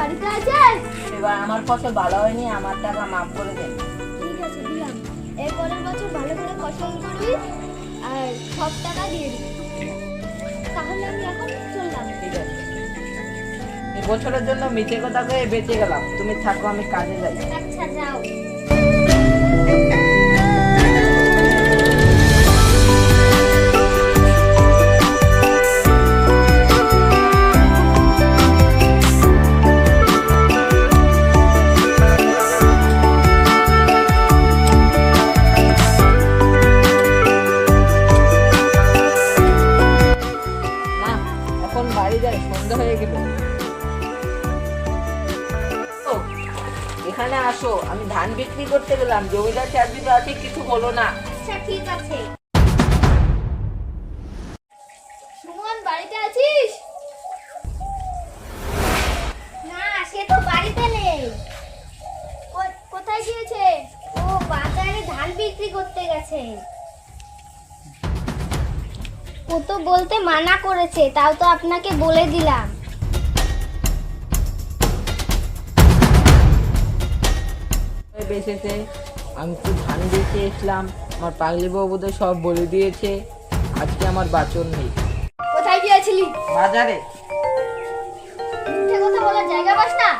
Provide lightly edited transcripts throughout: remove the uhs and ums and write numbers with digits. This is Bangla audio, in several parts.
বাড়িতে আছেন? এবার আমার ফসল ভালো হয়নি, আমার টাকা মাফ করে দেন। ঠিক আছে দিলাম। এর পরের বছর ভালো করে ফসল করবি আর সব টাকা দিয়ে দিবি। তাহলে আমি এখন চললাম। ঠিক আছে, এই বছরের জন্য মিথ্যে কথা কয়ে বেঁচে গেলাম। তুমি থাকো, আমি কাজে যাই। আচ্ছা যাও। না, এখন বাড়ি যাই, সন্ধ্যা হয়ে গেল। ও, এখানে আসো, আমি ধান বিক্রি করতে গেলাম, জমিদার চাকরি তো আছে, কিছু হলো না। আচ্ছা ঠিক আছে। সুমন বাড়িতে আছিস? না, সে তো বাড়িতে নেই। কোথায় গিয়েছে? ও বাজারে ধান বিক্রি করতে গেছে। ও তো বলতে মানা করেছে, তাও তো আপনাকে বলে দিলাম। বেঁচেছে, আমি তো ধান বেঁচে এসলাম, আমার পাগলি বাবুদের সব বলে দিয়েছে, আজকে আমার বাচন নেই। কোথায় গিয়েছিলি? বাজারে। মিথ্যে কথা বলার জায়গা পাস না?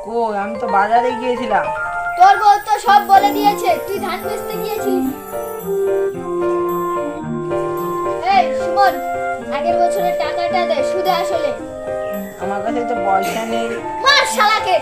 কই, আমি তো বাজারে গিয়েছিলাম। তোর বউ তো সব বলে দিয়েছে, তুই ধান বেচতে গিয়েছিলি। এই সুমন, আগের বছরের টাকাটা দে, সুদে আসলে। আমার কাছে তো পয়সা নেই। মার শালাকে।